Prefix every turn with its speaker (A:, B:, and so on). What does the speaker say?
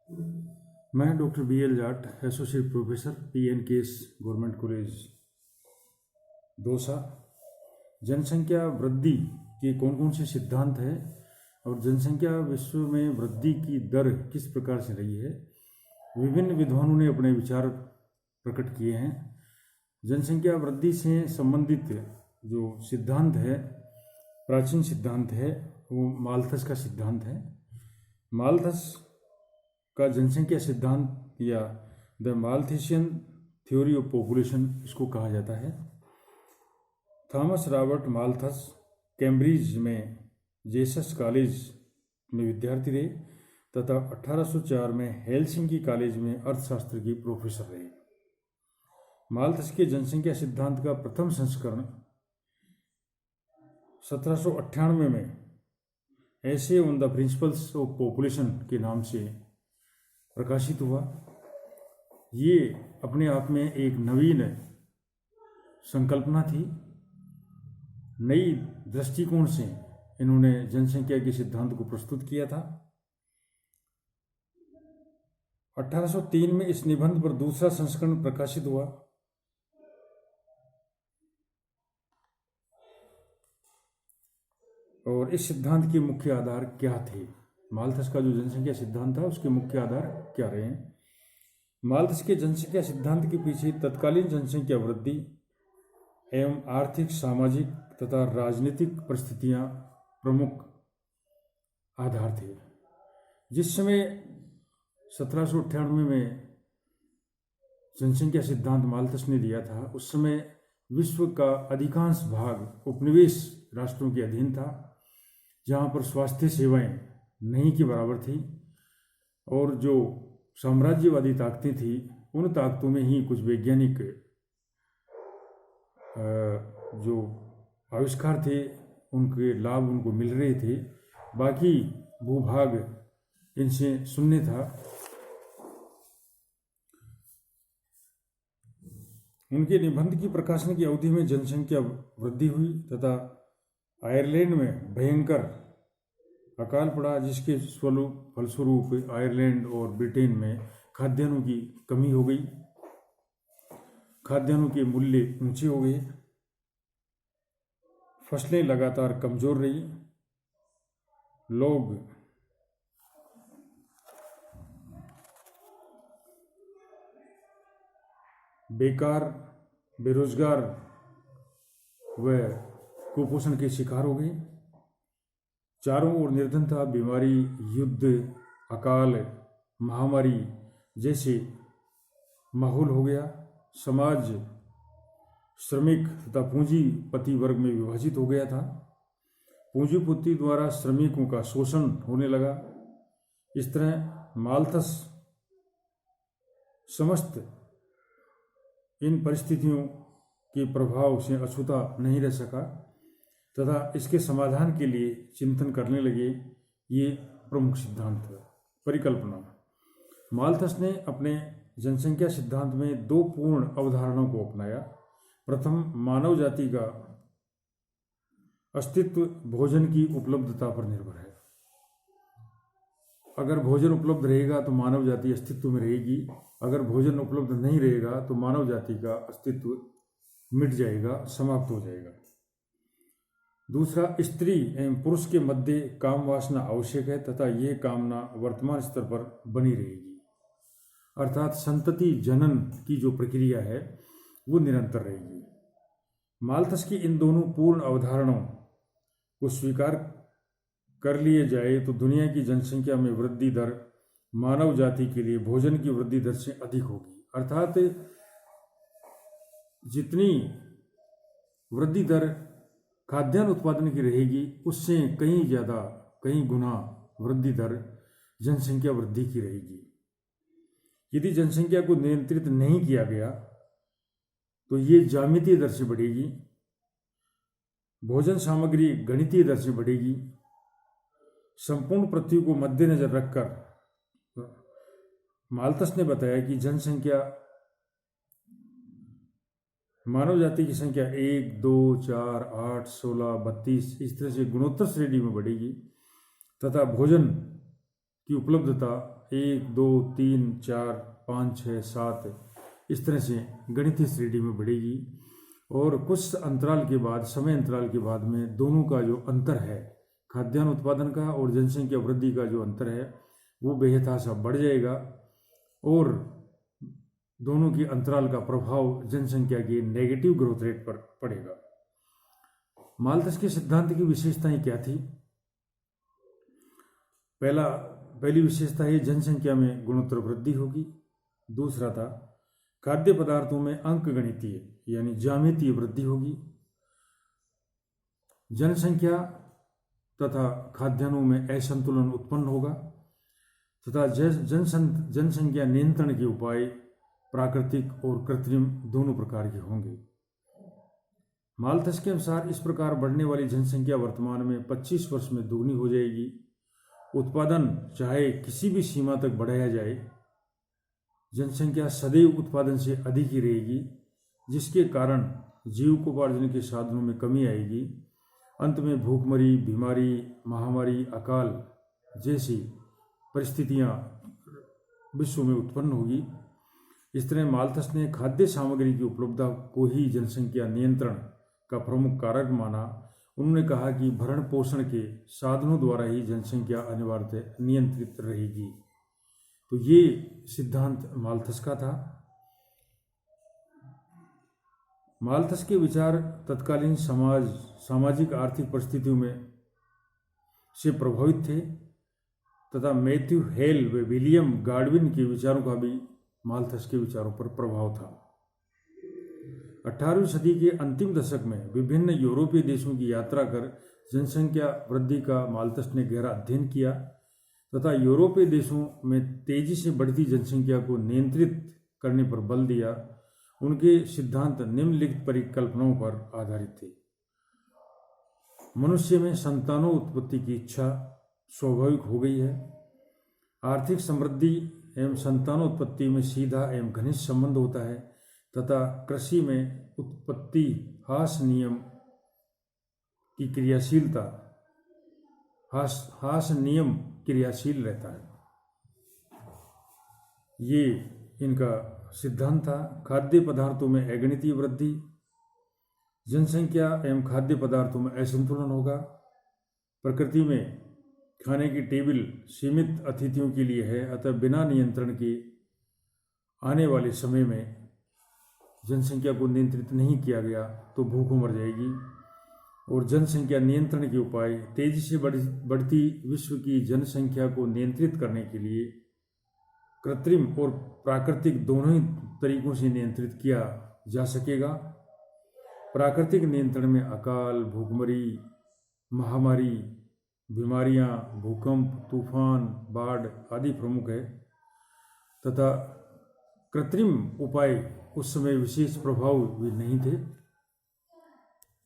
A: मैं doctor BL. Jat, associate professor, PNKS government college Dausa. जनसंख्या वृद्धि के कौन कौन से सिद्धांत हैं और जनसंख्या विश्व में वृद्धि की दर किस प्रकार से रही है, विभिन्न विद्वानों ने अपने विचार प्रकट किए हैं। जनसंख्या वृद्धि से संबंधित जो सिद्धांत है, प्राचीन सिद्धांत है, वो माल्थस का सिद्धांत है। माल्थस का जनसंख्या सिद्धांत या द माल्थेशियन थ्योरी ऑफ पॉपुलेशन इसको कहा जाता है। थॉमस रॉबर्ट माल्थस कैम्ब्रिज में जेसस कॉलेज में विद्यार्थी रहे तथा 1804 में हेलसिंकी कॉलेज में अर्थशास्त्र की प्रोफेसर रहे। माल्थस के जनसंख्या सिद्धांत का प्रथम संस्करण 1798 में ऐसे on the principles of population के नाम से प्रकाशित हुआ। ये अपने आप में एक नवीन संकल्पना थी। नई दृष्टिकोण से इन्होंने जनसंख्या के सिद्धांत को प्रस्तुत किया था। 1803 में इस निबंध पर दूसरा संस्करण प्रकाशित हुआ। और इस सिद्धांत के मुख्य आधार क्या थे? माल्थस का जो जनसंख्या सिद्धांत था उसके मुख्य आधार क्या रहे हैं? माल्थस के जनसंख्या सिद्धांत के पीछे तत्कालीन जनसंख्या वृद्धि एवं आर्थिक, सामाजिक तथा राजनीतिक परिस्थितियां प्रमुख आधार थे। जिस समय 1798 में जनसंख्या सिद्धांत माल्थस ने दिया था, उस समय विश्व का अधिकांश भाग उपनिवेश राष्ट्रों के अधीन था, जहाँ पर स्वास्थ्य सेवाएं नहीं के बराबर थी और जो साम्राज्यवादी ताकतें थी, उन ताकतों में ही कुछ वैज्ञानिक जो आविष्कार थे उनके लाभ उनको मिल रहे थे, बाकी भूभाग इनसे शून्य था। उनके निबंध की प्रकाशन की अवधि में जनसंख्या वृद्धि हुई तथा आयरलैंड में भयंकर अकाल पड़ा, जिसके फलस्वरूप आयरलैंड और ब्रिटेन में खाद्यान्नों की कमी हो गई, खाद्यान्नों के मूल्य ऊंचे हो गए, फसलें लगातार कमजोर रही, लोग बेकार, बेरोजगार व कुपोषण के शिकार हो गए। चारों ओर निर्धनता, बीमारी, युद्ध, अकाल, महामारी जैसे माहौल हो गया। समाज श्रमिक तथा पूंजीपति वर्ग में विभाजित हो गया था। पूंजीपति द्वारा श्रमिकों का शोषण होने लगा। इस तरह माल्थस समस्त इन परिस्थितियों के प्रभाव से अछूता नहीं रह सका तथा इसके समाधान के लिए चिंतन करने लगे। ये प्रमुख सिद्धांत परिकल्पना। माल्थस ने अपने जनसंख्या सिद्धांत में दो पूर्ण अवधारणाओं को अपनाया। प्रथम, मानव जाति का अस्तित्व भोजन की उपलब्धता पर निर्भर है। अगर भोजन उपलब्ध रहेगा तो मानव जाति अस्तित्व में रहेगी, अगर भोजन उपलब्ध नहीं रहेगा तो मानव जाति का अस्तित्व मिट जाएगा, समाप्त हो जाएगा। दूसरा, स्त्री एवं पुरुष के मध्य काम वासना आवश्यक है तथा यह कामना वर्तमान स्तर पर बनी रहेगी, अर्थात संतति जनन की जो प्रक्रिया है वो निरंतर रहेगी। माल्थस की इन दोनों पूर्ण अवधारणाओं को स्वीकार कर लिए जाए तो दुनिया की जनसंख्या में वृद्धि दर मानव जाति के लिए भोजन की वृद्धि दर से अधिक होगी, अर्थात जितनी वृद्धि दर खाद्यान्न उत्पादन की रहेगी उससे कहीं ज़्यादा, कहीं गुना वृद्धि दर जनसंख्या वृद्धि की रहेगी। यदि जनसंख्या को नियंत्रित नहीं किया गया तो ये ज्यामितीय दर से बढ़ेगी, भोजन सामग्री गणितीय दर से बढ़ेगी। संपूर्ण पृथ्वी को मद्देनजर रखकर माल्थस ने बताया कि जनसंख्या, मानव जाति की संख्या 1, 2, 4, 8, 16, 32 इस तरह से गुणोत्तर श्रेणी में बढ़ेगी तथा भोजन की उपलब्धता 1, 2, 3, 4, 5, 6, 7 इस तरह से गणितीय श्रेणी में बढ़ेगी। और कुछ अंतराल के बाद, समय अंतराल के बाद में दोनों का जो अंतर है, खाद्यान्न उत्पादन का और जनसंख्या वृद्धि का जो अंतर है वो बेहताशा बढ़ जाएगा और दोनों की अंतराल का प्रभाव जनसंख्या की नेगेटिव ग्रोथ रेट पर पड़ेगा। माल्थस के सिद्धांत की विशेषताएं क्या थी? पहली विशेषता है जनसंख्या में गुणोत्तर वृद्धि होगी। दूसरा था खाद्य पदार्थों में अंकगणितीय यानी ज्यामितीय वृद्धि होगी। जनसंख्या तथा खाद्यान्नों में असंतुलन उत्पन्न होगा तथा जनसंख्या नियंत्रण के उपाय प्राकृतिक और कृत्रिम दोनों प्रकार के होंगे। माल्थस के अनुसार इस प्रकार बढ़ने वाली जनसंख्या वर्तमान में 25 वर्ष में दोगुनी हो जाएगी। उत्पादन चाहे किसी भी सीमा तक बढ़ाया जाए, जनसंख्या सदैव उत्पादन से अधिक ही रहेगी, जिसके कारण जीविकोपार्जन के साधनों में कमी आएगी। अंत में भूखमरी, बीमारी, महामारी, अकाल जैसी परिस्थितियां विश्व में उत्पन्न होगी। इस तरह माल्थस ने खाद्य सामग्री की उपलब्धता को ही जनसंख्या नियंत्रण का प्रमुख कारक माना। उन्होंने कहा कि भरण पोषण के साधनों द्वारा ही जनसंख्या अनिवार्यतः नियंत्रित रहेगी। तो ये सिद्धांत माल्थस का था। माल्थस के विचार तत्कालीन सामाजिक आर्थिक परिस्थितियों में से प्रभावित थे तथा मैथ्यू हेल व विलियम गाडविन के विचारों का भी माल्थस के विचारों पर प्रभाव था। 18वीं सदी के अंतिम दशक में विभिन्न यूरोपीय देशों की यात्रा कर जनसंख्या वृद्धि का माल्थस ने गहरा अध्ययन किया तथा यूरोपीय देशों में तेजी से बढ़ती जनसंख्या को नियंत्रित करने पर बल दिया। उनके सिद्धांत निम्नलिखित परिकल्पनाओं पर आधारित थे। मनुष्य में संतानोत्पत्ति की इच्छा स्वाभाविक हो गई है। आर्थिक समृद्धि एवं संतानोत्पत्ति में सीधा एवं घनिष्ठ संबंध होता है तथा कृषि में उत्पत्ति ह्रास नियम की क्रियाशीलता ह्रास नियम क्रियाशील रहता है। ये इनका सिद्धांत था। खाद्य पदार्थों में अगणितीय वृद्धि, जनसंख्या एवं खाद्य पदार्थों में असंतुलन होगा। प्रकृति में खाने की टेबल सीमित अतिथियों के लिए है, अतः बिना नियंत्रण के आने वाले समय में जनसंख्या को नियंत्रित नहीं किया गया तो भूख मर जाएगी। और जनसंख्या नियंत्रण के उपाय तेजी से बढ़ती विश्व की जनसंख्या को नियंत्रित करने के लिए कृत्रिम और प्राकृतिक दोनों ही तरीकों से नियंत्रित किया जा सकेगा। प्राकृतिक नियंत्रण में अकाल, भूखमरी, महामारी, बीमारियां, भूकंप, तूफान, बाढ़ आदि प्रमुख है तथा कृत्रिम उपाय उस समय विशेष प्रभाव भी नहीं थे।